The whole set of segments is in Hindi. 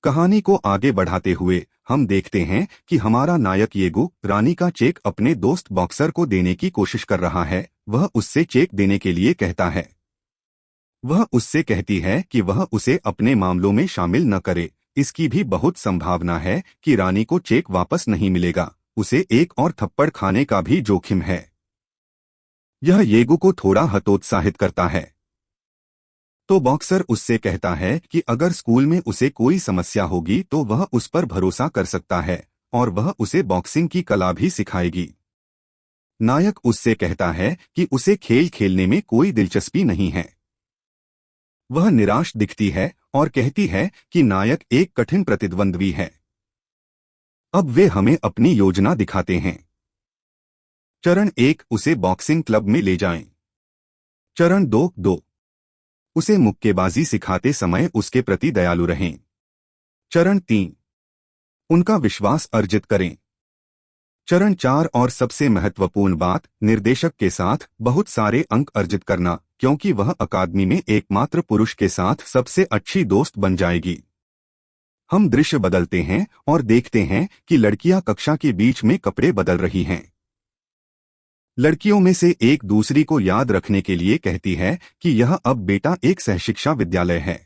कहानी को आगे बढ़ाते हुए हम देखते हैं कि हमारा नायक येगू रानी का चेक अपने दोस्त बॉक्सर को देने की कोशिश कर रहा है। वह उससे चेक देने के लिए कहता है। वह उससे कहती है कि वह उसे अपने मामलों में शामिल न करे। इसकी भी बहुत संभावना है कि रानी को चेक वापस नहीं मिलेगा। उसे एक और थप्पड़ खाने का भी जोखिम है। यह येगू को थोड़ा हतोत्साहित करता है। तो बॉक्सर उससे कहता है कि अगर स्कूल में उसे कोई समस्या होगी तो वह उस पर भरोसा कर सकता है और वह उसे बॉक्सिंग की कला भी सिखाएगी। नायक उससे कहता है कि उसे खेल खेलने में कोई दिलचस्पी नहीं है। वह निराश दिखती है और कहती है कि नायक एक कठिन प्रतिद्वंद्वी है। अब वे हमें अपनी योजना दिखाते हैं। चरण 1, उसे बॉक्सिंग क्लब में ले जाएं। चरण 2, उसे मुक्केबाजी सिखाते समय उसके प्रति दयालु रहें। चरण 3, उनका विश्वास अर्जित करें। चरण 4 और सबसे महत्वपूर्ण बात, निर्देशक के साथ बहुत सारे अंक अर्जित करना, क्योंकि वह अकादमी में एकमात्र पुरुष के साथ सबसे अच्छी दोस्त बन जाएगी। हम दृश्य बदलते हैं और देखते हैं कि लड़कियां कक्षा के बीच में कपड़े बदल रही हैं। लड़कियों में से एक दूसरी को याद रखने के लिए कहती है कि यह अब बेटा एक सहशिक्षा विद्यालय है।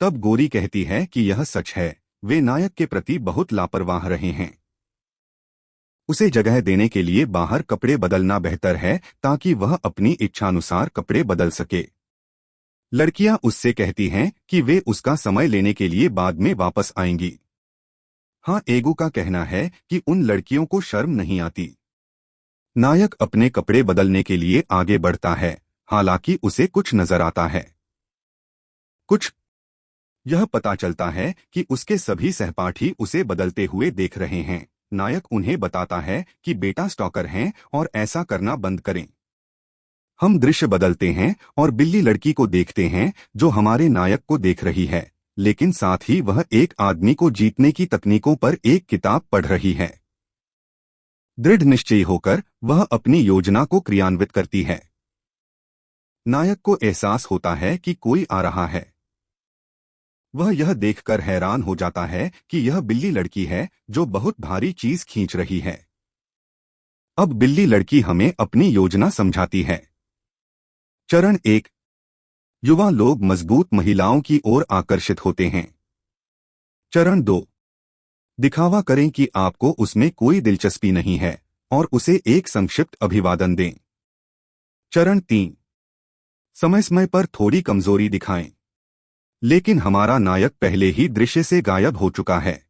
तब गोरी कहती है कि यह सच है, वे नायक के प्रति बहुत लापरवाह रहे हैं। उसे जगह देने के लिए बाहर कपड़े बदलना बेहतर है ताकि वह अपनी इच्छानुसार कपड़े बदल सके। लड़कियां उससे कहती हैं कि वे उसका समय लेने के लिए बाद में वापस आएंगी। हाँ, येगू का कहना है कि उन लड़कियों को शर्म नहीं आती। नायक अपने कपड़े बदलने के लिए आगे बढ़ता है, हालांकि उसे कुछ नजर आता है। कुछ यह पता चलता है कि उसके सभी सहपाठी उसे बदलते हुए देख रहे हैं। नायक उन्हें बताता है कि बेटा स्टॉकर हैं और ऐसा करना बंद करें। हम दृश्य बदलते हैं और बिल्ली लड़की को देखते हैं जो हमारे नायक को देख रही है, लेकिन साथ ही वह एक आदमी को जीतने की तकनीकों पर एक किताब पढ़ रही है। दृढ़ निश्चयी होकर वह अपनी योजना को क्रियान्वित करती है। नायक को एहसास होता है कि कोई आ रहा है। वह यह देखकर हैरान हो जाता है कि यह बिल्ली लड़की है जो बहुत भारी चीज खींच रही है। अब बिल्ली लड़की हमें अपनी योजना समझाती है। चरण 1, युवा लोग मजबूत महिलाओं की ओर आकर्षित होते हैं। चरण 2, दिखावा करें कि आपको उसमें कोई दिलचस्पी नहीं है और उसे एक संक्षिप्त अभिवादन दें। चरण 3, समय समय पर थोड़ी कमजोरी दिखाएं। लेकिन हमारा नायक पहले ही दृश्य से गायब हो चुका है।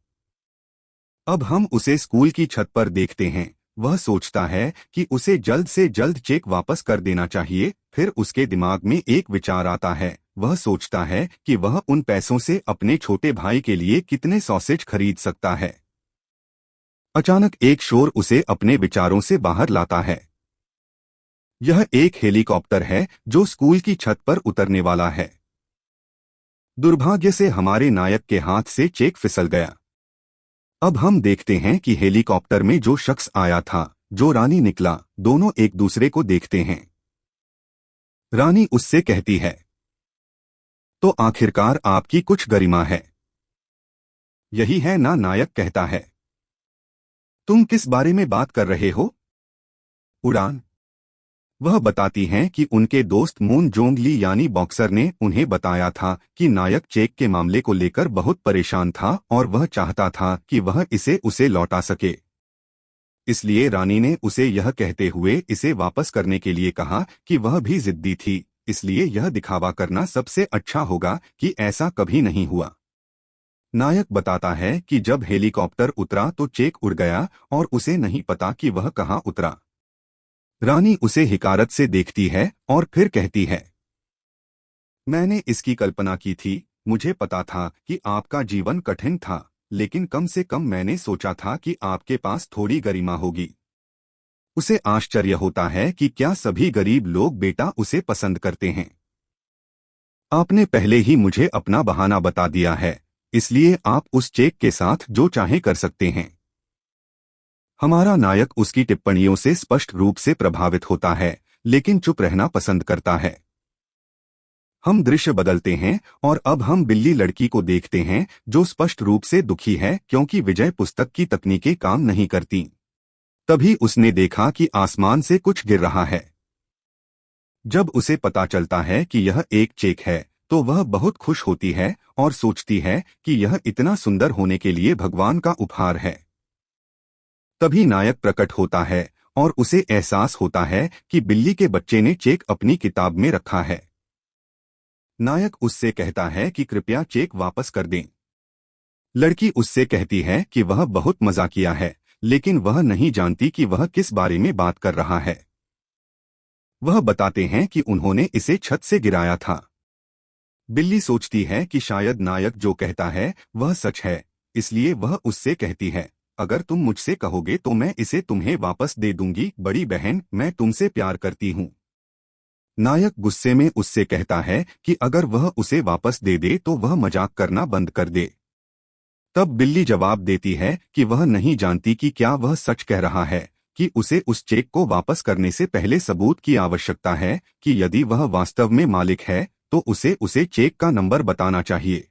अब हम उसे स्कूल की छत पर देखते हैं। वह सोचता है कि उसे जल्द से जल्द चेक वापस कर देना चाहिए। फिर उसके दिमाग में एक विचार आता है। वह सोचता है कि वह उन पैसों से अपने छोटे भाई के लिए कितने सॉसेज खरीद सकता है। अचानक एक शोर उसे अपने विचारों से बाहर लाता है। यह एक हेलीकॉप्टर है जो स्कूल की छत पर उतरने वाला है। दुर्भाग्य से हमारे नायक के हाथ से चेक फिसल गया। अब हम देखते हैं कि हेलीकॉप्टर में जो शख्स आया था, जो रानी निकला, दोनों एक दूसरे को देखते हैं। रानी उससे कहती है, तो आखिरकार आपकी कुछ गरिमा है। यही है ना, नायक कहता है। तुम किस बारे में बात कर रहे हो? उड़ान। वह बताती हैं कि उनके दोस्त मून जोंग ली यानी बॉक्सर ने उन्हें बताया था कि नायक चेक के मामले को लेकर बहुत परेशान था और वह चाहता था कि वह इसे उसे लौटा सके। इसलिए रानी ने उसे यह कहते हुए इसे वापस करने के लिए कहा कि वह भी जिद्दी थी, इसलिए यह दिखावा करना सबसे अच्छा होगा कि ऐसा कभी नहीं हुआ। नायक बताता है कि जब हेलीकॉप्टर उतरा तो चेक उड़ गया और उसे नहीं पता कि वह कहाँ उतरा। रानी उसे हिकारत से देखती है और फिर कहती है, मैंने इसकी कल्पना की थी। मुझे पता था कि आपका जीवन कठिन था, लेकिन कम से कम मैंने सोचा था कि आपके पास थोड़ी गरिमा होगी। उसे आश्चर्य होता है कि क्या सभी गरीब लोग बेटा उसे पसंद करते हैं। आपने पहले ही मुझे अपना बहाना बता दिया है, इसलिए आप उस चेक के साथ जो चाहे कर सकते हैं। हमारा नायक उसकी टिप्पणियों से स्पष्ट रूप से प्रभावित होता है, लेकिन चुप रहना पसंद करता है। हम दृश्य बदलते हैं और अब हम बिल्ली लड़की को देखते हैं जो स्पष्ट रूप से दुखी है क्योंकि विजय पुस्तक की तकनीकें काम नहीं करती। तभी उसने देखा कि आसमान से कुछ गिर रहा है। जब उसे पता चलता है कि यह एक चेक है तो वह बहुत खुश होती है और सोचती है कि यह इतना सुंदर होने के लिए भगवान का उपहार है। तभी नायक प्रकट होता है और उसे एहसास होता है कि बिल्ली के बच्चे ने चेक अपनी किताब में रखा है। नायक उससे कहता है कि कृपया चेक वापस कर दें। लड़की उससे कहती है कि वह बहुत मजा किया है, लेकिन वह नहीं जानती कि वह किस बारे में बात कर रहा है। वह बताते हैं कि उन्होंने इसे छत से गिराया था। बिल्ली सोचती है कि शायद नायक जो कहता है वह सच है, इसलिए वह उससे कहती है, अगर तुम मुझसे कहोगे तो मैं इसे तुम्हें वापस दे दूंगी बड़ी बहन, मैं तुमसे प्यार करती हूँ। नायक गुस्से में उससे कहता है कि अगर वह उसे वापस दे दे तो वह मजाक करना बंद कर दे। तब बिल्ली जवाब देती है कि वह नहीं जानती कि क्या वह सच कह रहा है, कि उसे उस चेक को वापस करने से पहले सबूत की आवश्यकता है कि यदि वह वास्तव में मालिक है तो उसे चेक का नंबर बताना चाहिए।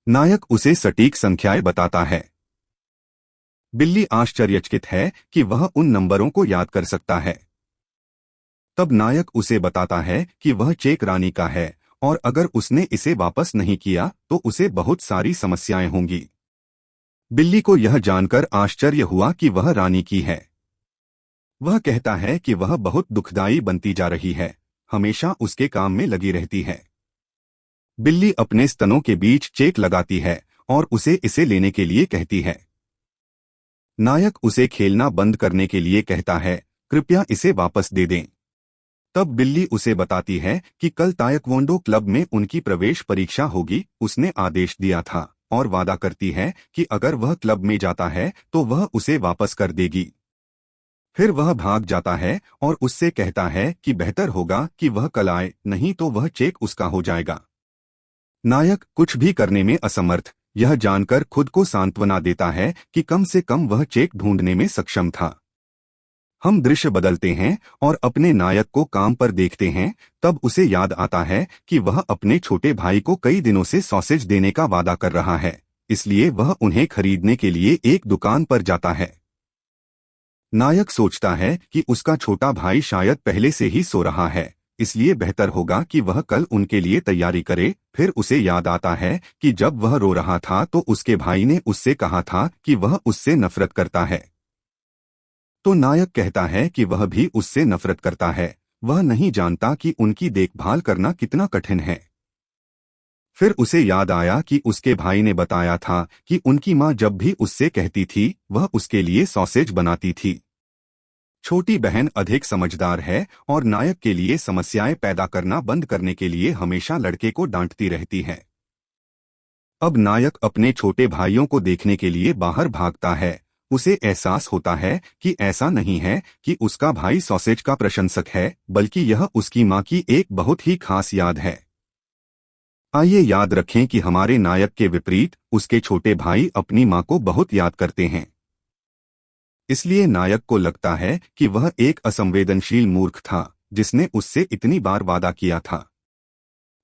नायक उसे सटीक संख्याएं बताता है। बिल्ली आश्चर्यचकित है कि वह उन नंबरों को याद कर सकता है। तब नायक उसे बताता है कि वह चेक रानी का है और अगर उसने इसे वापस नहीं किया तो उसे बहुत सारी समस्याएं होंगी। बिल्ली को यह जानकर आश्चर्य हुआ कि वह रानी की है। वह कहता है कि वह बहुत दुखदाई बनती जा रही है, हमेशा उसके काम में लगी रहती है। बिल्ली अपने स्तनों के बीच चेक लगाती है और उसे इसे लेने के लिए कहती है। नायक उसे खेलना बंद करने के लिए कहता है, कृपया इसे वापस दे दें। तब बिल्ली उसे बताती है कि कल तायक्वोंडो क्लब में उनकी प्रवेश परीक्षा होगी, उसने आदेश दिया था, और वादा करती है कि अगर वह क्लब में जाता है तो वह उसे वापस कर देगी। फिर वह भाग जाता है और उससे कहता है कि बेहतर होगा कि वह कल आए, नहीं तो वह चेक उसका हो जाएगा। नायक कुछ भी करने में असमर्थ यह जानकर खुद को सांत्वना देता है कि कम से कम वह चेक ढूंढने में सक्षम था। हम दृश्य बदलते हैं और अपने नायक को काम पर देखते हैं। तब उसे याद आता है कि वह अपने छोटे भाई को कई दिनों से सॉसेज देने का वादा कर रहा है, इसलिए वह उन्हें खरीदने के लिए एक दुकान पर जाता है। नायक सोचता है कि उसका छोटा भाई शायद पहले से ही सो रहा है, इसलिए बेहतर होगा कि वह कल उनके लिए तैयारी करे। फिर उसे याद आता है कि जब वह रो रहा था तो उसके भाई ने उससे कहा था कि वह उससे नफरत करता है। तो नायक कहता है कि वह भी उससे नफरत करता है, वह नहीं जानता कि उनकी देखभाल करना कितना कठिन है। फिर उसे याद आया कि उसके भाई ने बताया था कि उनकी माँ जब भी उससे कहती थी वह उसके लिए सॉसेज बनाती थी। छोटी बहन अधिक समझदार है और नायक के लिए समस्याएं पैदा करना बंद करने के लिए हमेशा लड़के को डांटती रहती है। अब नायक अपने छोटे भाइयों को देखने के लिए बाहर भागता है। उसे एहसास होता है कि ऐसा नहीं है कि उसका भाई सॉसेज का प्रशंसक है, बल्कि यह उसकी माँ की एक बहुत ही खास याद है। आइए याद रखें कि हमारे नायक के विपरीत उसके छोटे भाई अपनी माँ को बहुत याद करते हैं। इसलिए नायक को लगता है कि वह एक असंवेदनशील मूर्ख था जिसने उससे इतनी बार वादा किया था।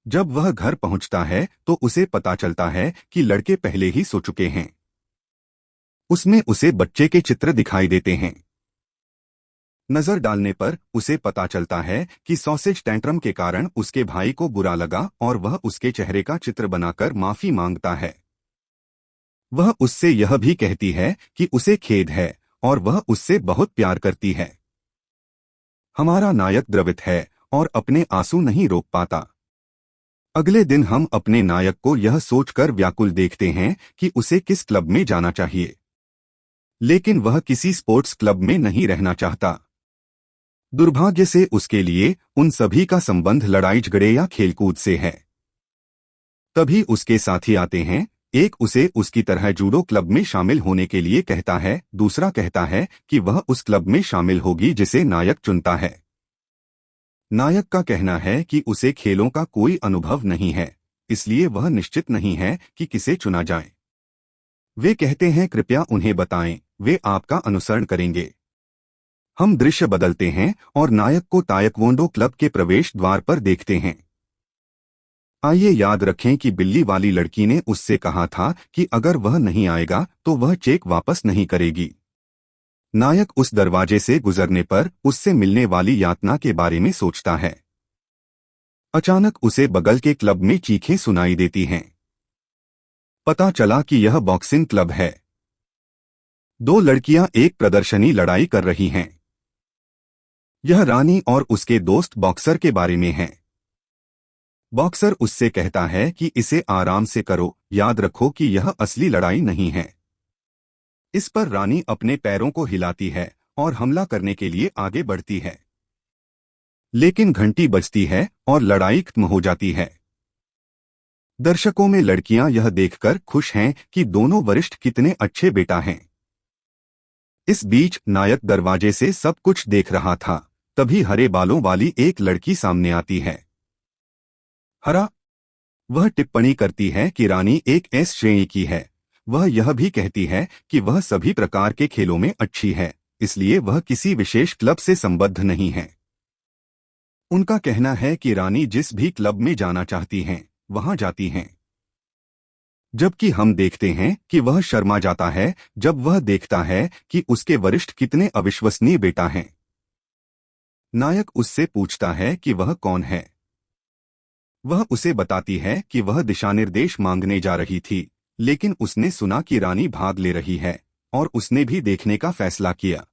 जब वह घर पहुंचता है तो उसे पता चलता है कि लड़के पहले ही सो चुके हैं। उसमें उसे बच्चे के चित्र दिखाई देते हैं। नजर डालने पर उसे पता चलता है कि सॉसेज टैंट्रम के कारण उसके भाई को बुरा लगा और वह उसके चेहरे का चित्र बनाकर माफी मांगता है। वह उससे यह भी कहती है कि उसे खेद है और वह उससे बहुत प्यार करती है। हमारा नायक द्रवित है और अपने आंसू नहीं रोक पाता। अगले दिन हम अपने नायक को यह सोचकर व्याकुल देखते हैं कि उसे किस क्लब में जाना चाहिए, लेकिन वह किसी स्पोर्ट्स क्लब में नहीं रहना चाहता। दुर्भाग्य से उसके लिए उन सभी का संबंध लड़ाई झगड़े या खेलकूद से है। तभी उसके साथी आते हैं। एक उसे उसकी तरह जूडो क्लब में शामिल होने के लिए कहता है, दूसरा कहता है कि वह उस क्लब में शामिल होगी जिसे नायक चुनता है। नायक का कहना है कि उसे खेलों का कोई अनुभव नहीं है, इसलिए वह निश्चित नहीं है कि किसे चुना जाए। वे कहते हैं कृपया उन्हें बताएं, वे आपका अनुसरण करेंगे। हम दृश्य बदलते हैं और नायक को तायक्वोंडो क्लब के प्रवेश द्वार पर देखते हैं। आइए याद रखें कि बिल्ली वाली लड़की ने उससे कहा था कि अगर वह नहीं आएगा तो वह चेक वापस नहीं करेगी। नायक उस दरवाजे से गुजरने पर उससे मिलने वाली यातना के बारे में सोचता है। अचानक उसे बगल के क्लब में चीखें सुनाई देती हैं। पता चला कि यह बॉक्सिंग क्लब है। दो लड़कियां एक प्रदर्शनी लड़ाई कर रही हैं। यह रानी और उसके दोस्त बॉक्सर के बारे में है। बॉक्सर उससे कहता है कि इसे आराम से करो, याद रखो कि यह असली लड़ाई नहीं है। इस पर रानी अपने पैरों को हिलाती है और हमला करने के लिए आगे बढ़ती है। लेकिन घंटी बजती है और लड़ाई खत्म हो जाती है। दर्शकों में लड़कियां यह देखकर खुश हैं कि दोनों वरिष्ठ कितने अच्छे बेटा हैं। इस बीच नायक दरवाजे से सब कुछ देख रहा था। तभी हरे बालों वाली एक लड़की सामने आती है। हरा। वह टिप्पणी करती है कि रानी एक एस श्रेणी की है। वह यह भी कहती है कि वह सभी प्रकार के खेलों में अच्छी है, इसलिए वह किसी विशेष क्लब से संबद्ध नहीं है। उनका कहना है कि रानी जिस भी क्लब में जाना चाहती हैं, वहां जाती हैं। जबकि हम देखते हैं कि वह शर्मा जाता है जब वह देखता है कि उसके वरिष्ठ कितने अविश्वसनीय बेटा हैं। नायक उससे पूछता है कि वह कौन है। वह उसे बताती है कि वह दिशानिर्देश मांगने जा रही थी, लेकिन उसने सुना कि रानी भाग ले रही है और उसने भी देखने का फैसला किया।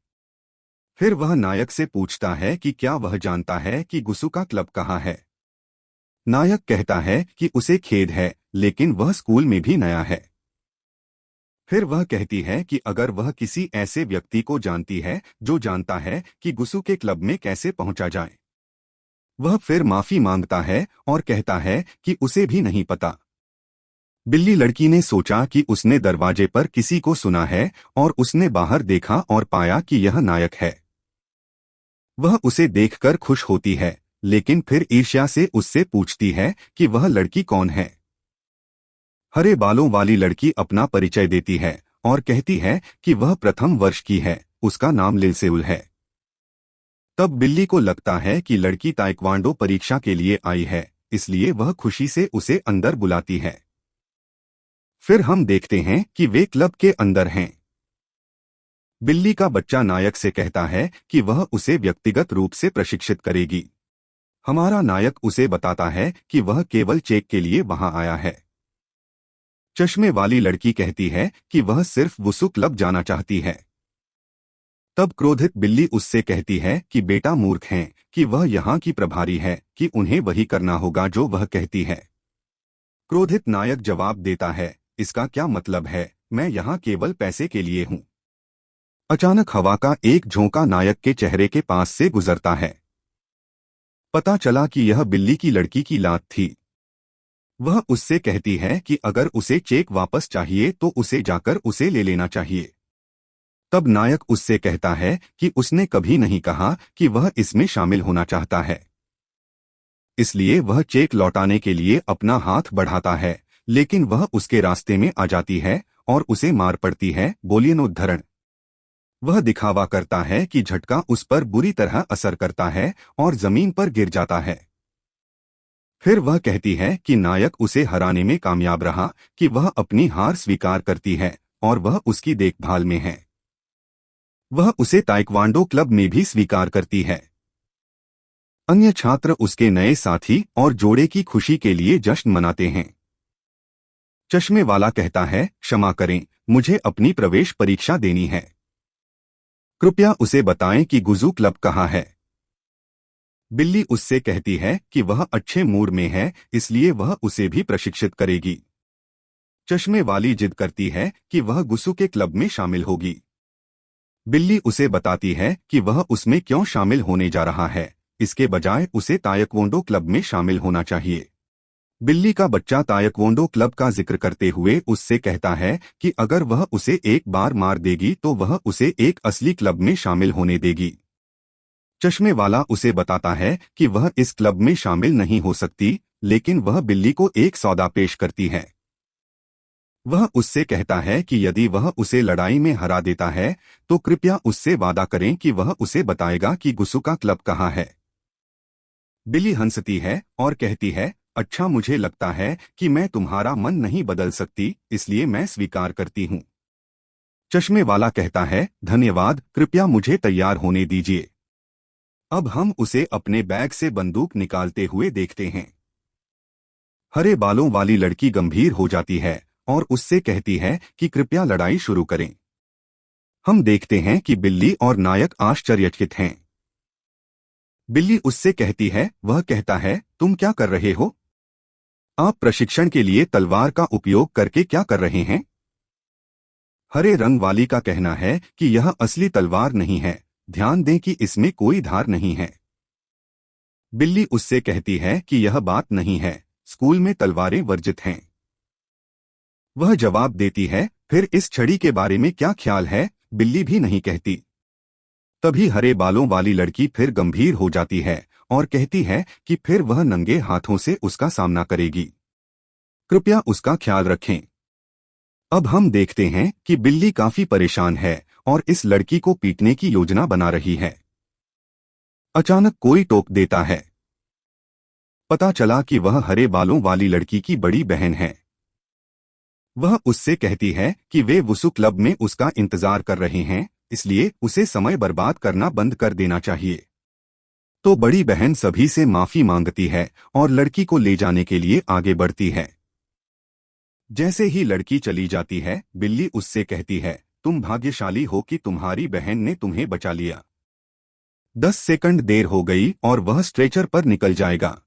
फिर वह नायक से पूछता है कि क्या वह जानता है कि गुस्सू का क्लब कहाँ है। नायक कहता है कि उसे खेद है, लेकिन वह स्कूल में भी नया है। फिर वह कहती है कि अगर वह किसी ऐसे व्यक्ति को जानती है जो जानता है कि गुस्सू के क्लब में कैसे पहुंचा जाए। वह फिर माफी मांगता है और कहता है कि उसे भी नहीं पता। बिल्ली लड़की ने सोचा कि उसने दरवाजे पर किसी को सुना है और उसने बाहर देखा और पाया कि यह नायक है। वह उसे देखकर खुश होती है, लेकिन फिर ईर्ष्या से उससे पूछती है कि वह लड़की कौन है। हरे बालों वाली लड़की अपना परिचय देती है और कहती है कि वह प्रथम वर्ष की है, उसका नाम लिलसेउल है। तब बिल्ली को लगता है कि लड़की ताइक्वांडो परीक्षा के लिए आई है, इसलिए वह खुशी से उसे अंदर बुलाती है। फिर हम देखते हैं कि वे क्लब के अंदर हैं। बिल्ली का बच्चा नायक से कहता है कि वह उसे व्यक्तिगत रूप से प्रशिक्षित करेगी। हमारा नायक उसे बताता है कि वह केवल चेक के लिए वहां आया है। चश्मे वाली लड़की कहती है कि वह सिर्फ वुसू क्लब जाना चाहती है। तब क्रोधित बिल्ली उससे कहती है कि बेटा मूर्ख हैं, कि वह यहाँ की प्रभारी है, कि उन्हें वही करना होगा जो वह कहती है। क्रोधित नायक जवाब देता है, इसका क्या मतलब है, मैं यहाँ केवल पैसे के लिए हूँ। अचानक हवा का एक झोंका नायक के चेहरे के पास से गुजरता है। पता चला कि यह बिल्ली की लड़की की लात थी। वह उससे कहती है कि अगर उसे चेक वापस चाहिए तो उसे जाकर उसे ले लेना चाहिए। तब नायक उससे कहता है कि उसने कभी नहीं कहा कि वह इसमें शामिल होना चाहता है। इसलिए वह चेक लौटाने के लिए अपना हाथ बढ़ाता है, लेकिन वह उसके रास्ते में आ जाती है और उसे मार पड़ती है। बोलियनोद्धरण। वह दिखावा करता है कि झटका उस पर बुरी तरह असर करता है और जमीन पर गिर जाता है। फिर वह कहती है कि नायक उसे हराने में कामयाब रहा, कि वह अपनी हार स्वीकार करती है और वह उसकी देखभाल में है। वह उसे ताइक्वांडो क्लब में भी स्वीकार करती है। अन्य छात्र उसके नए साथी और जोड़े की खुशी के लिए जश्न मनाते हैं। चश्मे वाला कहता है, क्षमा करें, मुझे अपनी प्रवेश परीक्षा देनी है। कृपया उसे बताएं कि गुजू क्लब कहाँ है। बिल्ली उससे कहती है कि वह अच्छे मूड में है, इसलिए वह उसे भी प्रशिक्षित करेगी। चश्मे वाली जिद करती है कि वह गुस्सू के क्लब में शामिल होगी। बिल्ली उसे बताती है कि वह उसमें क्यों शामिल होने जा रहा है, इसके बजाय उसे ताइक्वांडो क्लब में शामिल होना चाहिए। बिल्ली का बच्चा ताइक्वांडो क्लब का जिक्र करते हुए उससे कहता है कि अगर वह उसे एक बार मार देगी तो वह उसे एक असली क्लब में शामिल होने देगी। चश्मे वाला उसे बताता है कि वह इस क्लब में शामिल नहीं हो सकती, लेकिन वह बिल्ली को एक सौदा पेश करती है। वह उससे कहता है कि यदि वह उसे लड़ाई में हरा देता है तो कृपया उससे वादा करें कि वह उसे बताएगा कि गुस्सू का क्लब कहाँ है। बिल्ली हंसती है और कहती है, अच्छा, मुझे लगता है कि मैं तुम्हारा मन नहीं बदल सकती, इसलिए मैं स्वीकार करती हूँ। चश्मे वाला कहता है, धन्यवाद, कृपया मुझे तैयार होने दीजिए। अब हम उसे अपने बैग से बंदूक निकालते हुए देखते हैं। हरे बालों वाली लड़की गंभीर हो जाती है और उससे कहती है कि कृपया लड़ाई शुरू करें। हम देखते हैं कि बिल्ली और नायक आश्चर्यचकित हैं। बिल्ली उससे कहती है, वह कहता है, तुम क्या कर रहे हो? आप प्रशिक्षण के लिए तलवार का उपयोग करके क्या कर रहे हैं? हरे रंग वाली का कहना है कि यह असली तलवार नहीं है, ध्यान दें कि इसमें कोई धार नहीं है। बिल्ली उससे कहती है कि यह बात नहीं है, स्कूल में तलवारें वर्जित हैं। वह जवाब देती है, फिर इस छड़ी के बारे में क्या ख्याल है? बिल्ली भी नहीं कहती। तभी हरे बालों वाली लड़की फिर गंभीर हो जाती है और कहती है कि फिर वह नंगे हाथों से उसका सामना करेगी। कृपया उसका ख्याल रखें। अब हम देखते हैं कि बिल्ली काफी परेशान है और इस लड़की को पीटने की योजना बना रही है। अचानक कोई टोक देता है। पता चला कि वह हरे बालों वाली लड़की की बड़ी बहन है। वह उससे कहती है कि वे वुसु क्लब में उसका इंतजार कर रहे हैं, इसलिए उसे समय बर्बाद करना बंद कर देना चाहिए। तो बड़ी बहन सभी से माफी मांगती है और लड़की को ले जाने के लिए आगे बढ़ती है। जैसे ही लड़की चली जाती है, बिल्ली उससे कहती है, तुम भाग्यशाली हो कि तुम्हारी बहन ने तुम्हें बचा लिया। 10 सेकंड देर हो गई और वह स्ट्रेचर पर निकल जाएगा।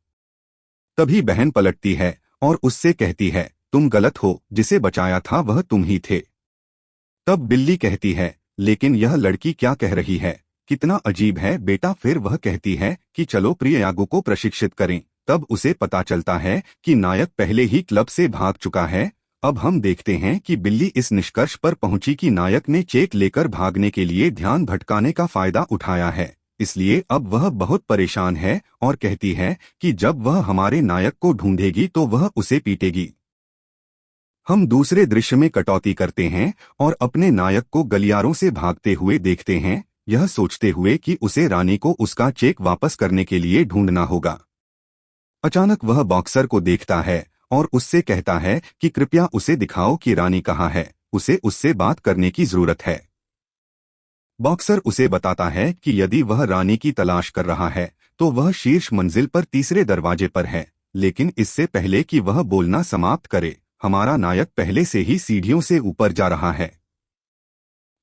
तभी बहन पलटती है और उससे कहती है, तुम गलत हो, जिसे बचाया था वह तुम ही थे। तब बिल्ली कहती है, लेकिन यह लड़की क्या कह रही है? कितना अजीब है बेटा। फिर वह कहती है कि चलो प्रिययागो को प्रशिक्षित करें। तब उसे पता चलता है कि नायक पहले ही क्लब से भाग चुका है। अब हम देखते हैं कि बिल्ली इस निष्कर्ष पर पहुंची कि नायक ने चेक लेकर भागने के लिए ध्यान भटकाने का फायदा उठाया है, इसलिए अब वह बहुत परेशान है और कहती है कि जब वह हमारे नायक को ढूंढेगी तो वह उसे पीटेगी। हम दूसरे दृश्य में कटौती करते हैं और अपने नायक को गलियारों से भागते हुए देखते हैं, यह सोचते हुए कि उसे रानी को उसका चेक वापस करने के लिए ढूंढना होगा। अचानक वह बॉक्सर को देखता है और उससे कहता है कि कृपया उसे दिखाओ कि रानी कहाँ है, उसे उससे बात करने की जरूरत है। बॉक्सर उसे बताता है कि यदि वह रानी की तलाश कर रहा है तो वह शीर्ष मंजिल पर तीसरे दरवाजे पर है, लेकिन इससे पहले कि वह बोलना समाप्त करे, हमारा नायक पहले से ही सीढ़ियों से ऊपर जा रहा है।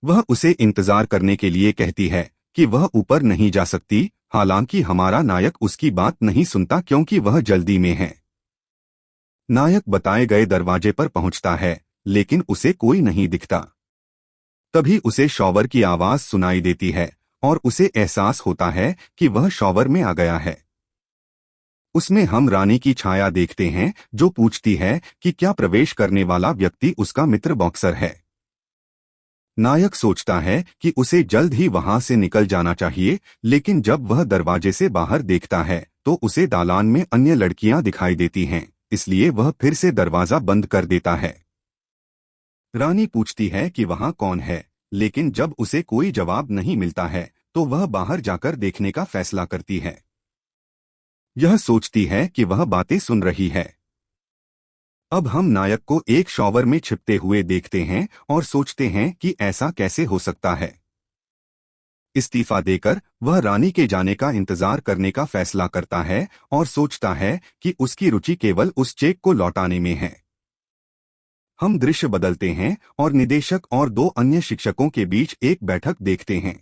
वह उसे इंतजार करने के लिए कहती है कि वह ऊपर नहीं जा सकती, हालांकि हमारा नायक उसकी बात नहीं सुनता क्योंकि वह जल्दी में है। नायक बताए गए दरवाजे पर पहुंचता है, लेकिन उसे कोई नहीं दिखता। तभी उसे शॉवर की आवाज सुनाई देती है और उसे एहसास होता है कि वह शॉवर में आ गया है। उसमें हम रानी की छाया देखते हैं जो पूछती है कि क्या प्रवेश करने वाला व्यक्ति उसका मित्र बॉक्सर है। नायक सोचता है कि उसे जल्द ही वहां से निकल जाना चाहिए, लेकिन जब वह दरवाजे से बाहर देखता है तो उसे दालान में अन्य लड़कियां दिखाई देती हैं, इसलिए वह फिर से दरवाजा बंद कर देता है। रानी पूछती है कि वहां कौन है, लेकिन जब उसे कोई जवाब नहीं मिलता है तो वह बाहर जाकर देखने का फैसला करती है। यह सोचती है कि वह बातें सुन रही है। अब हम नायक को एक शॉवर में छिपते हुए देखते हैं और सोचते हैं कि ऐसा कैसे हो सकता है। इस्तीफा देकर वह रानी के जाने का इंतजार करने का फैसला करता है और सोचता है कि उसकी रुचि केवल उस चेक को लौटाने में है। हम दृश्य बदलते हैं और निदेशक और दो अन्य शिक्षकों के बीच एक बैठक देखते हैं।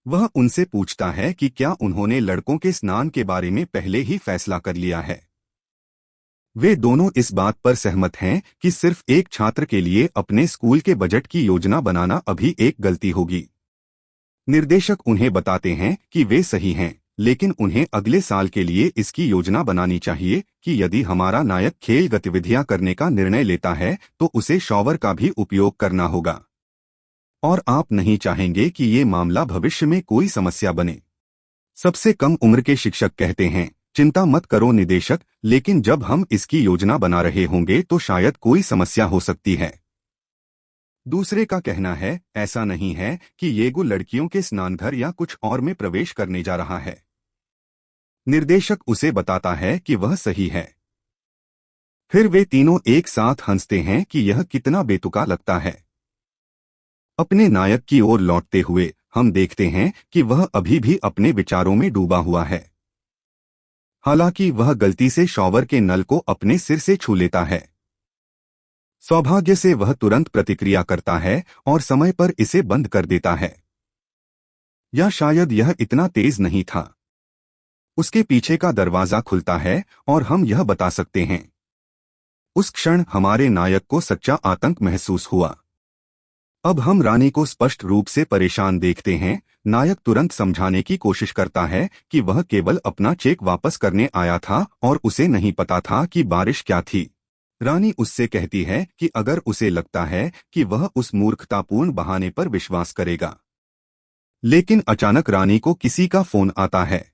वह उनसे पूछता है कि क्या उन्होंने लड़कों के स्नान के बारे में पहले ही फैसला कर लिया है। वे दोनों इस बात पर सहमत हैं कि सिर्फ एक छात्र के लिए अपने स्कूल के बजट की योजना बनाना अभी एक गलती होगी। निर्देशक उन्हें बताते हैं कि वे सही हैं, लेकिन उन्हें अगले साल के लिए इसकी योजना बनानी चाहिए कि यदि हमारा नायक खेल गतिविधियां करने का निर्णय लेता है तो उसे शॉवर का भी उपयोग करना होगा। और आप नहीं चाहेंगे कि ये मामला भविष्य में कोई समस्या बने। सबसे कम उम्र के शिक्षक कहते हैं, चिंता मत करो निदेशक, लेकिन जब हम इसकी योजना बना रहे होंगे तो शायद कोई समस्या हो सकती है। दूसरे का कहना है, ऐसा नहीं है कि येगू लड़कियों के स्नानघर या कुछ और में प्रवेश करने जा रहा है। निर्देशक उसे बताता है कि वह सही है। फिर वे तीनों एक साथ हंसते हैं कि यह कितना बेतुका लगता है। अपने नायक की ओर लौटते हुए हम देखते हैं कि वह अभी भी अपने विचारों में डूबा हुआ है। हालांकि वह गलती से शॉवर के नल को अपने सिर से छू लेता है। सौभाग्य से वह तुरंत प्रतिक्रिया करता है और समय पर इसे बंद कर देता है। या शायद यह इतना तेज नहीं था। उसके पीछे का दरवाजा खुलता है और हम यह बता सकते हैं। उस क्षण हमारे नायक को सच्चा आतंक महसूस हुआ। अब हम रानी को स्पष्ट रूप से परेशान देखते हैं। नायक तुरंत समझाने की कोशिश करता है कि वह केवल अपना चेक वापस करने आया था और उसे नहीं पता था कि बारिश क्या थी। रानी उससे कहती है कि अगर उसे लगता है कि वह उस मूर्खतापूर्ण बहाने पर विश्वास करेगा। लेकिन अचानक रानी को किसी का फोन आता है।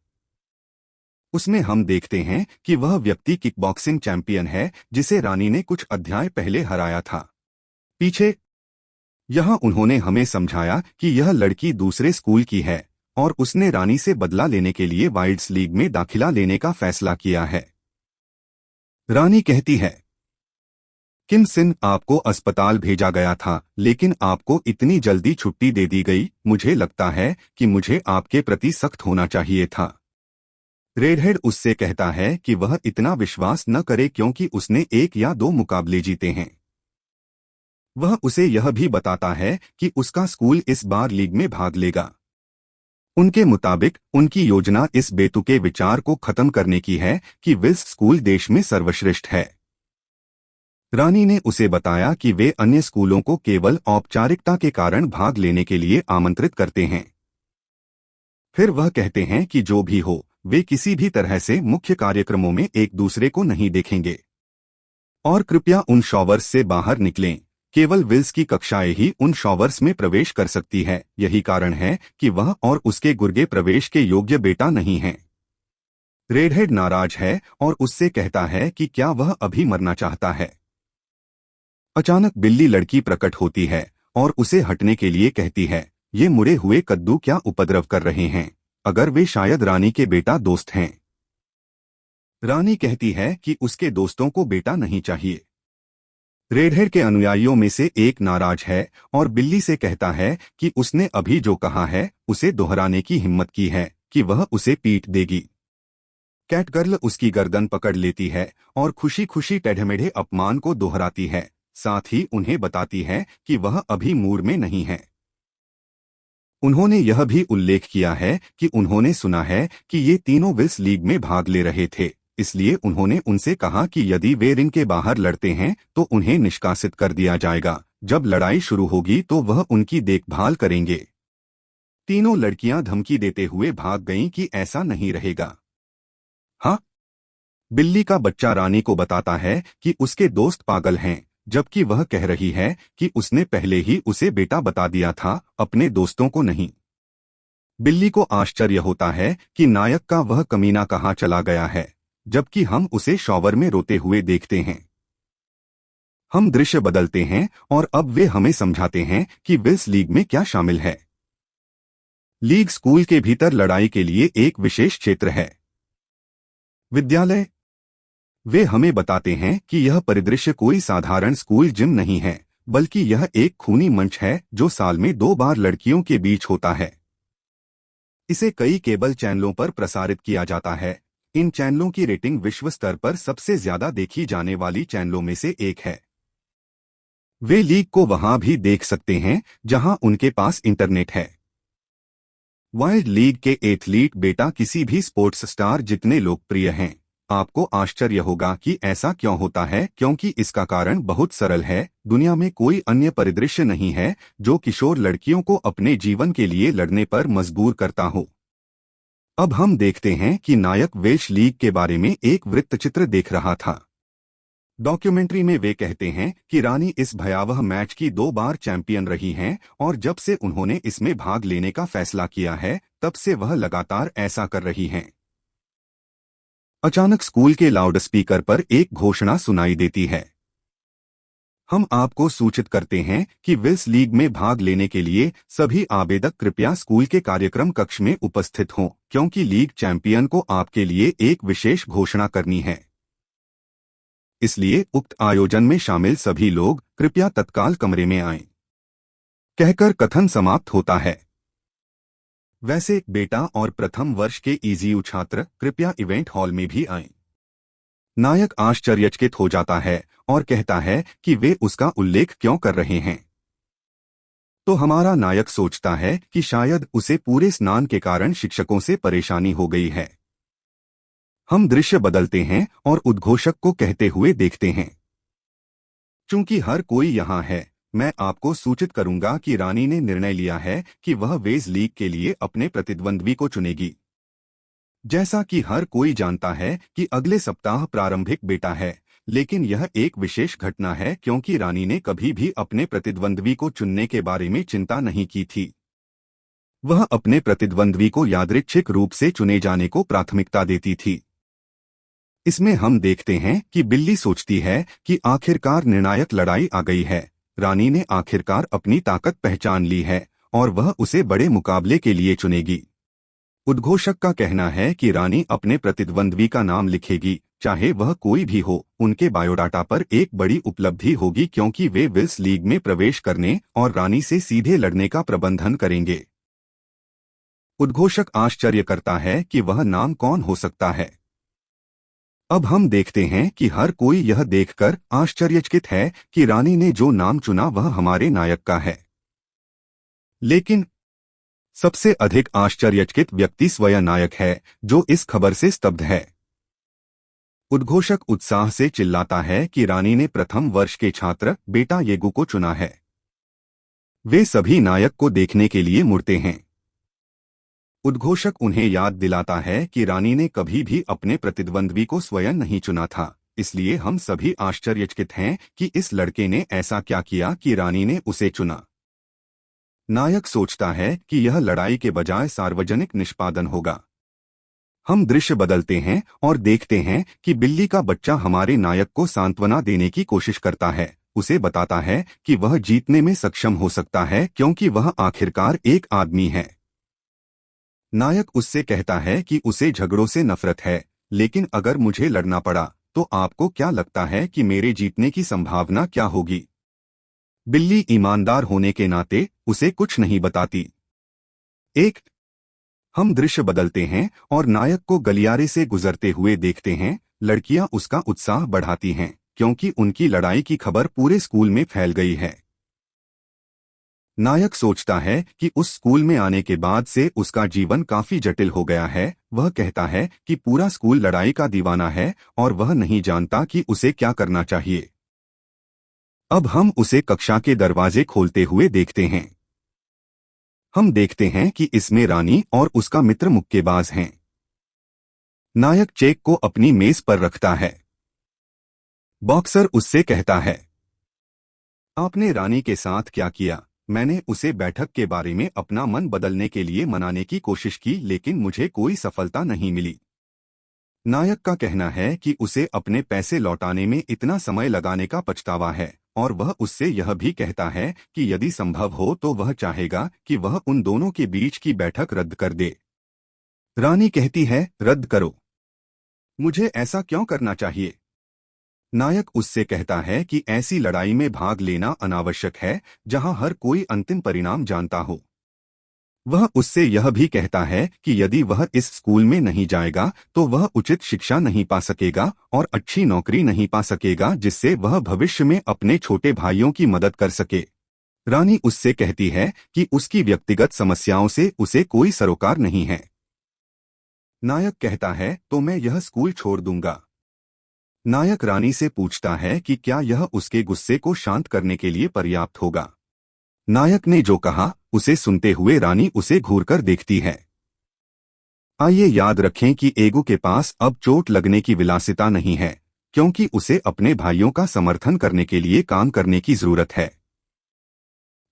उसमें हम देखते हैं कि वह व्यक्ति किकबॉक्सिंग चैंपियन है जिसे रानी ने कुछ अध्याय पहले हराया था। पीछे यहाँ उन्होंने हमें समझाया कि यह लड़की दूसरे स्कूल की है और उसने रानी से बदला लेने के लिए वाइल्ड्स लीग में दाखिला लेने का फैसला किया है। रानी कहती है, किम सिन, आपको अस्पताल भेजा गया था लेकिन आपको इतनी जल्दी छुट्टी दे दी गई। मुझे लगता है कि मुझे आपके प्रति सख्त होना चाहिए था। रेडहेड उससे कहता है कि वह इतना विश्वास न करे क्योंकि उसने 1 या 2 मुकाबले जीते हैं। वह उसे यह भी बताता है कि उसका स्कूल इस बार लीग में भाग लेगा। उनके मुताबिक उनकी योजना इस बेतुके विचार को खत्म करने की है कि विल्स स्कूल देश में सर्वश्रेष्ठ है। रानी ने उसे बताया कि वे अन्य स्कूलों को केवल औपचारिकता के कारण भाग लेने के लिए आमंत्रित करते हैं। फिर वह कहते हैं कि जो भी हो, वे किसी भी तरह से मुख्य कार्यक्रमों में एक दूसरे को नहीं देखेंगे। और कृपया उन शॉवर्स से बाहर निकलें। केवल विल्स की कक्षाएं ही उन शॉवर्स में प्रवेश कर सकती है। यही कारण है कि वह और उसके गुर्गे प्रवेश के योग्य बेटा नहीं हैं। रेडहेड नाराज है और उससे कहता है कि क्या वह अभी मरना चाहता है। अचानक बिल्ली लड़की प्रकट होती है और उसे हटने के लिए कहती है। ये मुड़े हुए कद्दू क्या उपद्रव कर रहे हैं? अगर वे शायद रानी के बेटा दोस्त हैं। रानी कहती है कि उसके दोस्तों को बेटा नहीं चाहिए। रेडहेड के अनुयायियों में से एक नाराज है और बिल्ली से कहता है कि उसने अभी जो कहा है उसे दोहराने की हिम्मत की है कि वह उसे पीट देगी। कैटगर्ल उसकी गर्दन पकड़ लेती है और खुशी खुशी टेढ़मेढ़े अपमान को दोहराती है। साथ ही उन्हें बताती है कि वह अभी मूड में नहीं है। उन्होंने यह भी उल्लेख किया है कि उन्होंने सुना है कि ये तीनों विल्स लीग में भाग ले रहे थे, इसलिए उन्होंने उनसे कहा कि यदि वे रिंग के बाहर लड़ते हैं तो उन्हें निष्कासित कर दिया जाएगा। जब लड़ाई शुरू होगी तो वह उनकी देखभाल करेंगे। तीनों लड़कियां धमकी देते हुए भाग गईं कि ऐसा नहीं रहेगा। हाँ, बिल्ली का बच्चा रानी को बताता है कि उसके दोस्त पागल हैं, जबकि वह कह रही है कि उसने पहले ही उसे बेटा बता दिया था, अपने दोस्तों को नहीं। बिल्ली को आश्चर्य होता है कि नायक का वह कमीना कहाँ चला गया है, जबकि हम उसे शॉवर में रोते हुए देखते हैं। हम दृश्य बदलते हैं और अब वे हमें समझाते हैं कि विल्स लीग में क्या शामिल है। लीग स्कूल के भीतर लड़ाई के लिए एक विशेष क्षेत्र है। विद्यालय। वे हमें बताते हैं कि यह परिदृश्य कोई साधारण स्कूल जिम नहीं है, बल्कि यह एक खूनी मंच है जो साल में 2 बार लड़कियों के बीच होता है। इसे कई केबल चैनलों पर प्रसारित किया जाता है। इन चैनलों की रेटिंग विश्व स्तर पर सबसे ज्यादा देखी जाने वाली चैनलों में से एक है। वे लीग को वहां भी देख सकते हैं जहां उनके पास इंटरनेट है। वाइल्ड लीग के एथलीट बेटा किसी भी स्पोर्ट्स स्टार जितने लोकप्रिय हैं। आपको आश्चर्य होगा कि ऐसा क्यों होता है, क्योंकि इसका कारण बहुत सरल है। दुनिया में कोई अन्य परिदृश्य नहीं है जो किशोर लड़कियों को अपने जीवन के लिए लड़ने पर मजबूर करता हो। अब हम देखते हैं कि नायक वेल्श लीग के बारे में एक वृत्तचित्र देख रहा था। डॉक्यूमेंट्री में वे कहते हैं कि रानी इस भयावह मैच की 2 बार चैंपियन रही हैं और जब से उन्होंने इसमें भाग लेने का फैसला किया है तब से वह लगातार ऐसा कर रही हैं। अचानक स्कूल के लाउडस्पीकर पर एक घोषणा सुनाई देती है। हम आपको सूचित करते हैं कि विल्स लीग में भाग लेने के लिए सभी आवेदक कृपया स्कूल के कार्यक्रम कक्ष में उपस्थित हों, क्योंकि लीग चैंपियन को आपके लिए एक विशेष घोषणा करनी है। इसलिए उक्त आयोजन में शामिल सभी लोग कृपया तत्काल कमरे में आएं। कहकर कथन समाप्त होता है। वैसे बेटा और प्रथम वर्ष के ईजीयू छात्र कृपया इवेंट हॉल में भी आएं। नायक आश्चर्यचकित हो जाता है और कहता है कि वे उसका उल्लेख क्यों कर रहे हैं। तो हमारा नायक सोचता है कि शायद उसे पूरे स्नान के कारण शिक्षकों से परेशानी हो गई है। हम दृश्य बदलते हैं और उद्घोषक को कहते हुए देखते हैं, चूंकि हर कोई यहाँ है, मैं आपको सूचित करूंगा कि रानी ने निर्णय लिया है कि वह वेज लीग के लिए अपने प्रतिद्वंद्वी को चुनेगी। जैसा कि हर कोई जानता है कि अगले सप्ताह प्रारंभिक बेटा है, लेकिन यह एक विशेष घटना है क्योंकि रानी ने कभी भी अपने प्रतिद्वंद्वी को चुनने के बारे में चिंता नहीं की थी। वह अपने प्रतिद्वंद्वी को यादृच्छिक रूप से चुने जाने को प्राथमिकता देती थी। इसमें हम देखते हैं कि बिल्ली सोचती है कि आखिरकार निर्णायक लड़ाई आ गई है। रानी ने आखिरकार अपनी ताकत पहचान ली है और वह उसे बड़े मुकाबले के लिए चुनेगी। उद्घोषक का कहना है कि रानी अपने प्रतिद्वंद्वी का नाम लिखेगी, चाहे वह कोई भी हो। उनके बायोडाटा पर एक बड़ी उपलब्धि होगी क्योंकि वे विल्स लीग में प्रवेश करने और रानी से सीधे लड़ने का प्रबंधन करेंगे। उद्घोषक आश्चर्य करता है कि वह नाम कौन हो सकता है। अब हम देखते हैं कि हर कोई यह देखकर आश्चर्यचकित है कि रानी ने जो नाम चुना वह हमारे नायक का है। लेकिन सबसे अधिक आश्चर्यचकित व्यक्ति स्वयं नायक है, जो इस खबर से स्तब्ध है। उद्घोषक उत्साह से चिल्लाता है कि रानी ने प्रथम वर्ष के छात्र बेटा येगू को चुना है। वे सभी नायक को देखने के लिए मुड़ते हैं। उद्घोषक उन्हें याद दिलाता है कि रानी ने कभी भी अपने प्रतिद्वंद्वी को स्वयं नहीं चुना था, इसलिए हम सभी आश्चर्यचकित हैं कि इस लड़के ने ऐसा क्या किया कि रानी ने उसे चुना। नायक सोचता है कि यह लड़ाई के बजाय सार्वजनिक निष्पादन होगा। हम दृश्य बदलते हैं और देखते हैं कि बिल्ली का बच्चा हमारे नायक को सांत्वना देने की कोशिश करता है। उसे बताता है कि वह जीतने में सक्षम हो सकता है क्योंकि वह आखिरकार एक आदमी है। नायक उससे कहता है कि उसे झगड़ों से नफरत है, लेकिन अगर मुझे लड़ना पड़ा तो आपको क्या लगता है कि मेरे जीतने की संभावना क्या होगी? बिल्ली ईमानदार होने के नाते उसे कुछ नहीं बताती। हम दृश्य बदलते हैं और नायक को गलियारे से गुजरते हुए देखते हैं। लड़कियां उसका उत्साह बढ़ाती हैं क्योंकि उनकी लड़ाई की खबर पूरे स्कूल में फैल गई है। नायक सोचता है कि उस स्कूल में आने के बाद से उसका जीवन काफी जटिल हो गया है। वह कहता है कि पूरा स्कूल लड़ाई का दीवाना है और वह नहीं जानता कि उसे क्या करना चाहिए। अब हम उसे कक्षा के दरवाजे खोलते हुए देखते हैं। हम देखते हैं कि इसमें रानी और उसका मित्र मुक्केबाज हैं। नायक चेक को अपनी मेज पर रखता है। बॉक्सर उससे कहता है, आपने रानी के साथ क्या किया? मैंने उसे बैठक के बारे में अपना मन बदलने के लिए मनाने की कोशिश की, लेकिन मुझे कोई सफलता नहीं मिली। नायक का कहना है कि उसे अपने पैसे लौटाने में इतना समय लगाने का पछतावा है और वह उससे यह भी कहता है कि यदि संभव हो तो वह चाहेगा कि वह उन दोनों के बीच की बैठक रद्द कर दे। रानी कहती है, रद्द करो। मुझे ऐसा क्यों करना चाहिए? नायक उससे कहता है कि ऐसी लड़ाई में भाग लेना अनावश्यक है जहां हर कोई अंतिम परिणाम जानता हो। वह उससे यह भी कहता है कि यदि वह इस स्कूल में नहीं जाएगा तो वह उचित शिक्षा नहीं पा सकेगा और अच्छी नौकरी नहीं पा सकेगा जिससे वह भविष्य में अपने छोटे भाइयों की मदद कर सके। रानी उससे कहती है कि उसकी व्यक्तिगत समस्याओं से उसे कोई सरोकार नहीं है। नायक कहता है, तो मैं यह स्कूल छोड़ दूंगा। नायक रानी से पूछता है कि क्या यह उसके गुस्से को शांत करने के लिए पर्याप्त होगा। नायक ने जो कहा उसे सुनते हुए रानी उसे घूरकर देखती है। आइए याद रखें कि एगो के पास अब चोट लगने की विलासिता नहीं है, क्योंकि उसे अपने भाइयों का समर्थन करने के लिए काम करने की जरूरत है।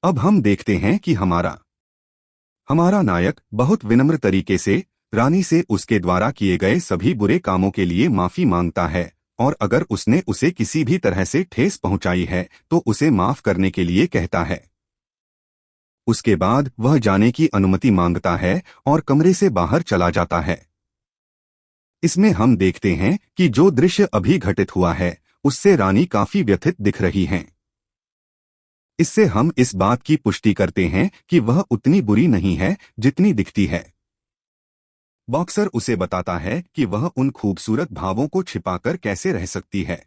अब हम देखते हैं कि हमारा नायक बहुत विनम्र तरीके से रानी से उसके द्वारा किए गए सभी बुरे कामों के लिए माफी मांगता है और अगर उसने उसे किसी भी तरह से ठेस पहुंचाई है तो उसे माफ करने के लिए कहता है। उसके बाद वह जाने की अनुमति मांगता है और कमरे से बाहर चला जाता है। इसमें हम देखते हैं कि जो दृश्य अभी घटित हुआ है उससे रानी काफी व्यथित दिख रही हैं। इससे हम इस बात की पुष्टि करते हैं कि वह उतनी बुरी नहीं है जितनी दिखती है। बॉक्सर उसे बताता है कि वह उन खूबसूरत भावों को छिपाकर कैसे रह सकती है।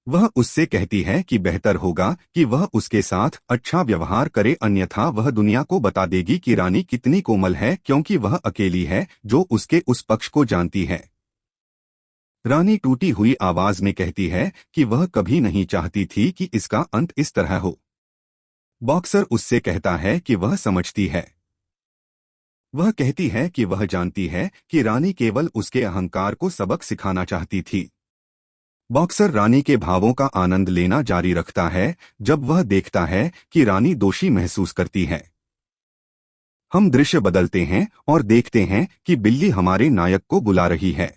वह उससे कहती है कि बेहतर होगा कि वह उसके साथ अच्छा व्यवहार करे, अन्यथा वह दुनिया को बता देगी कि रानी कितनी कोमल है, क्योंकि वह अकेली है जो उसके उस पक्ष को जानती है। रानी टूटी हुई आवाज में कहती है कि वह कभी नहीं चाहती थी कि इसका अंत इस तरह हो। बॉक्सर उससे कहता है कि वह समझती है। वह कहती है कि वह जानती है कि रानी केवल उसके अहंकार को सबक सिखाना चाहती थी। बॉक्सर रानी के भावों का आनंद लेना जारी रखता है जब वह देखता है कि रानी दोषी महसूस करती है। हम दृश्य बदलते हैं और देखते हैं कि बिल्ली हमारे नायक को बुला रही है।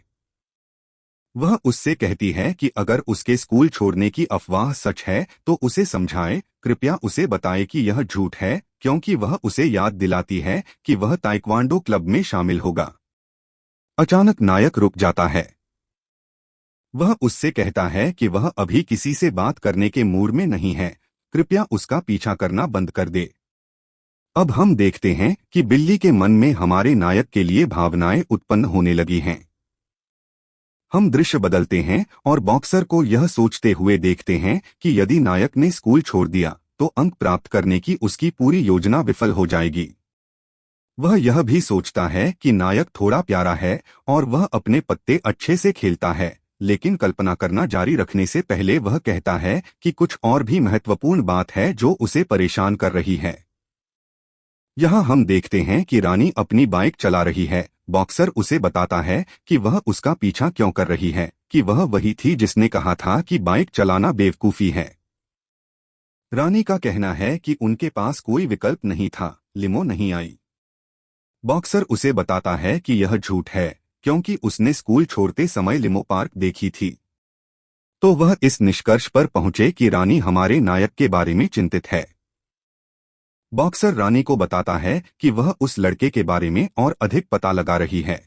वह उससे कहती है कि अगर उसके स्कूल छोड़ने की अफवाह सच है तो उसे समझाए, कृपया उसे बताए कि यह झूठ है, क्योंकि वह उसे याद दिलाती है कि वह ताइक्वांडो क्लब में शामिल होगा। अचानक नायक रुक जाता है। वह उससे कहता है कि वह अभी किसी से बात करने के मूड में नहीं है, कृपया उसका पीछा करना बंद कर दे। अब हम देखते हैं कि बिल्ली के मन में हमारे नायक के लिए भावनाएं उत्पन्न होने लगी हैं। हम दृश्य बदलते हैं और बॉक्सर को यह सोचते हुए देखते हैं कि यदि नायक ने स्कूल छोड़ दिया तो अंक प्राप्त करने की उसकी पूरी योजना विफल हो जाएगी। वह यह भी सोचता है कि नायक थोड़ा प्यारा है और वह अपने पत्ते अच्छे से खेलता है, लेकिन कल्पना करना जारी रखने से पहले वह कहता है कि कुछ और भी महत्वपूर्ण बात है जो उसे परेशान कर रही है। यहाँ हम देखते हैं कि रानी अपनी बाइक चला रही है। बॉक्सर उसे बताता है कि वह उसका पीछा क्यों कर रही है, कि वह वही थी जिसने कहा था कि बाइक चलाना बेवकूफी है। रानी का कहना है कि उनके पास कोई विकल्प नहीं था, लिमो नहीं आई। बॉक्सर उसे बताता है कि यह झूठ है, क्योंकि उसने स्कूल छोड़ते समय लिमो पार्क देखी थी। तो वह इस निष्कर्ष पर पहुंचे कि रानी हमारे नायक के बारे में चिंतित है। बॉक्सर रानी को बताता है कि वह उस लड़के के बारे में और अधिक पता लगा रही है।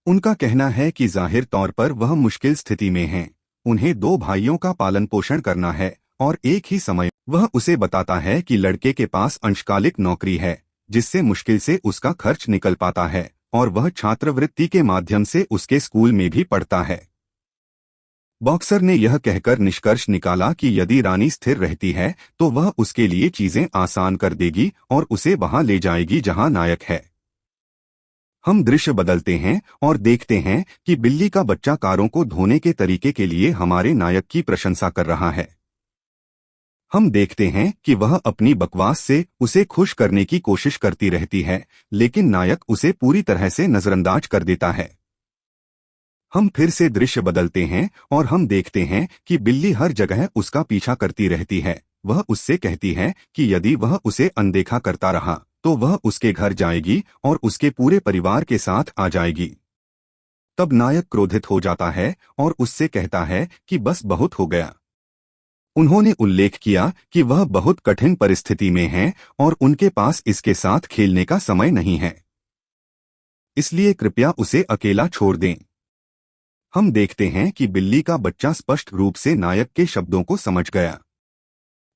उनका कहना है कि जाहिर तौर पर वह मुश्किल स्थिति में हैं। उन्हें 2 भाइयों का पालन पोषण करना है और एक ही समय वह उसे बताता है कि लड़के के पास अंशकालिक नौकरी है, जिससे मुश्किल से उसका खर्च निकल पाता है, और वह छात्रवृत्ति के माध्यम से उसके स्कूल में भी पढ़ता है। बॉक्सर ने यह कहकर निष्कर्ष निकाला कि यदि रानी स्थिर रहती है तो वह उसके लिए चीजें आसान कर देगी और उसे वहां ले जाएगी जहां नायक है। हम दृश्य बदलते हैं और देखते हैं कि बिल्ली का बच्चा कारों को धोने के तरीके के लिए हमारे नायक की प्रशंसा कर रहा है। हम देखते हैं कि वह अपनी बकवास से उसे खुश करने की कोशिश करती रहती है, लेकिन नायक उसे पूरी तरह से नजरअंदाज कर देता है। हम फिर से दृश्य बदलते हैं और हम देखते हैं कि बिल्ली हर जगह उसका पीछा करती रहती है। वह उससे कहती है कि यदि वह उसे अनदेखा करता रहा तो वह उसके घर जाएगी और उसके पूरे परिवार के साथ आ जाएगी। तब नायक क्रोधित हो जाता है और उससे कहता है कि बस बहुत हो गया। उन्होंने उल्लेख किया कि वह बहुत कठिन परिस्थिति में हैं और उनके पास इसके साथ खेलने का समय नहीं है, इसलिए कृपया उसे अकेला छोड़ दें। हम देखते हैं कि बिल्ली का बच्चा स्पष्ट रूप से नायक के शब्दों को समझ गया,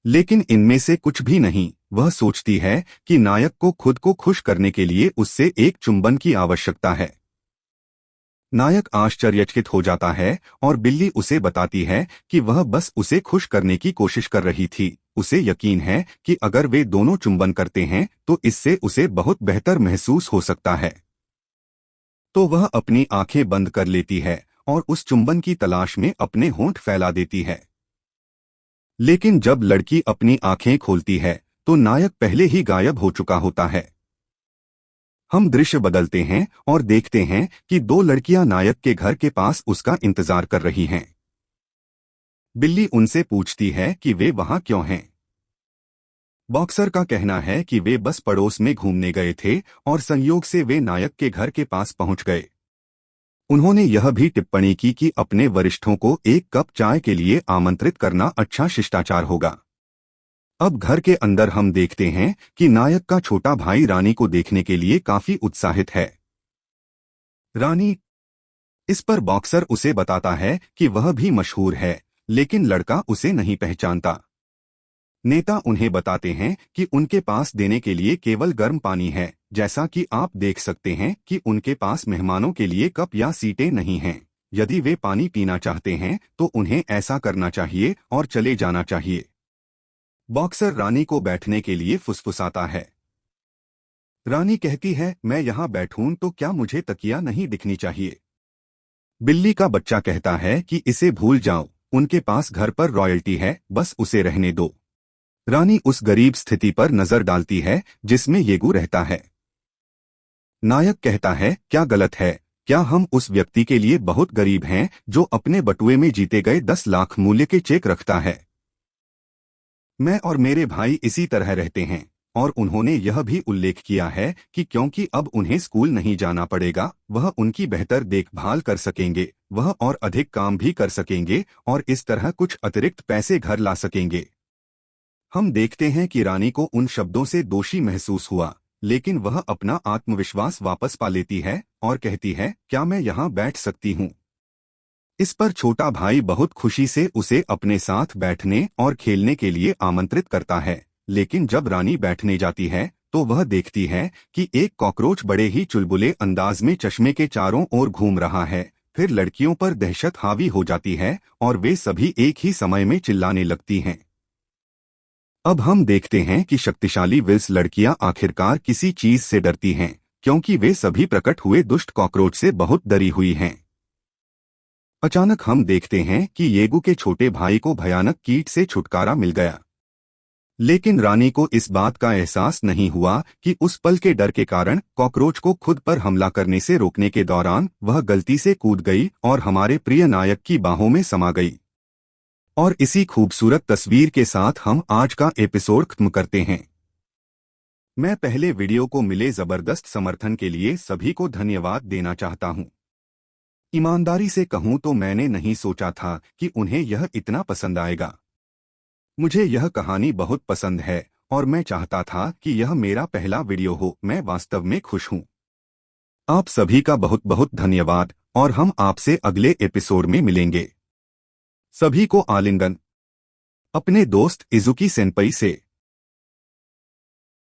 लेकिन इनमें से कुछ भी नहीं। वह सोचती है कि नायक को खुद को खुश करने के लिए उससे एक चुंबन की आवश्यकता है। नायक आश्चर्यचकित हो जाता है और बिल्ली उसे बताती है कि वह बस उसे खुश करने की कोशिश कर रही थी। उसे यकीन है कि अगर वे दोनों चुंबन करते हैं तो इससे उसे बहुत बेहतर महसूस हो सकता है। तो वह अपनी आंखें बंद कर लेती है और उस चुंबन की तलाश में अपने होंठ फैला देती है। लेकिन जब लड़की अपनी आंखें खोलती है तो नायक पहले ही गायब हो चुका होता है। हम दृश्य बदलते हैं और देखते हैं कि 2 लड़कियां नायक के घर के पास उसका इंतजार कर रही हैं। बिल्ली उनसे पूछती है कि वे वहां क्यों हैं। बॉक्सर का कहना है कि वे बस पड़ोस में घूमने गए थे और संयोग से वे नायक के घर के पास पहुंच गए। उन्होंने यह भी टिप्पणी की कि अपने वरिष्ठों को एक कप चाय के लिए आमंत्रित करना अच्छा शिष्टाचार होगा। अब घर के अंदर हम देखते हैं कि नायक का छोटा भाई रानी को देखने के लिए काफी उत्साहित है। रानी इस पर बॉक्सर उसे बताता है कि वह भी मशहूर है, लेकिन लड़का उसे नहीं पहचानता। नेता उन्हें बताते हैं कि उनके पास देने के लिए केवल गर्म पानी है, जैसा कि आप देख सकते हैं कि उनके पास मेहमानों के लिए कप या सीटें नहीं हैं। यदि वे पानी पीना चाहते हैं तो उन्हें ऐसा करना चाहिए और चले जाना चाहिए। बॉक्सर रानी को बैठने के लिए फुसफुसाता है। रानी कहती है, मैं यहाँ बैठूं तो क्या मुझे तकिया नहीं दिखनी चाहिए? बिल्ली का बच्चा कहता है कि इसे भूल जाओ, उनके पास घर पर रॉयल्टी है, बस उसे रहने दो। रानी उस गरीब स्थिति पर नजर डालती है जिसमें येगू रहता है। नायक कहता है, क्या गलत है? क्या हम उस व्यक्ति के लिए बहुत गरीब हैं जो अपने बटुए में जीते गए 10 लाख मूल्य के चेक रखता है? मैं और मेरे भाई इसी तरह रहते हैं। और उन्होंने यह भी उल्लेख किया है कि क्योंकि अब उन्हें स्कूल नहीं जाना पड़ेगा, वह उनकी बेहतर देखभाल कर सकेंगे, वह और अधिक काम भी कर सकेंगे और इस तरह कुछ अतिरिक्त पैसे घर ला सकेंगे। हम देखते हैं कि रानी को उन शब्दों से दोषी महसूस हुआ, लेकिन वह अपना आत्मविश्वास वापस पा लेती है और कहती है, क्या मैं यहाँ बैठ सकती हूँ? इस पर छोटा भाई बहुत खुशी से उसे अपने साथ बैठने और खेलने के लिए आमंत्रित करता है, लेकिन जब रानी बैठने जाती है तो वह देखती है कि एक कॉकरोच बड़े ही चुलबुले अंदाज में चश्मे के चारों ओर घूम रहा है। फिर लड़कियों पर दहशत हावी हो जाती है और वे सभी एक ही समय में चिल्लाने लगती हैं। अब हम देखते हैं कि शक्तिशाली विल्स लड़कियां आखिरकार किसी चीज से डरती हैं, क्योंकि वे सभी प्रकट हुए दुष्ट कॉकरोच से बहुत डरी हुई हैं। अचानक हम देखते हैं कि येगू के छोटे भाई को भयानक कीट से छुटकारा मिल गया, लेकिन रानी को इस बात का एहसास नहीं हुआ कि उस पल के डर के कारण कॉकरोच को खुद पर हमला करने से रोकने के दौरान वह गलती से कूद गई और हमारे प्रिय नायक की बाहों में समा गई। और इसी खूबसूरत तस्वीर के साथ हम आज का एपिसोड खत्म करते हैं। मैं पहले वीडियो को मिले जबरदस्त समर्थन के लिए सभी को धन्यवाद देना चाहता हूं। ईमानदारी से कहूं तो मैंने नहीं सोचा था कि उन्हें यह इतना पसंद आएगा। मुझे यह कहानी बहुत पसंद है और मैं चाहता था कि यह मेरा पहला वीडियो हो। मैं वास्तव में खुश हूं। आप सभी का बहुत बहुत धन्यवाद और हम आपसे अगले एपिसोड में मिलेंगे। सभी को आलिंगन, अपने दोस्त इजुकी सेनपई से।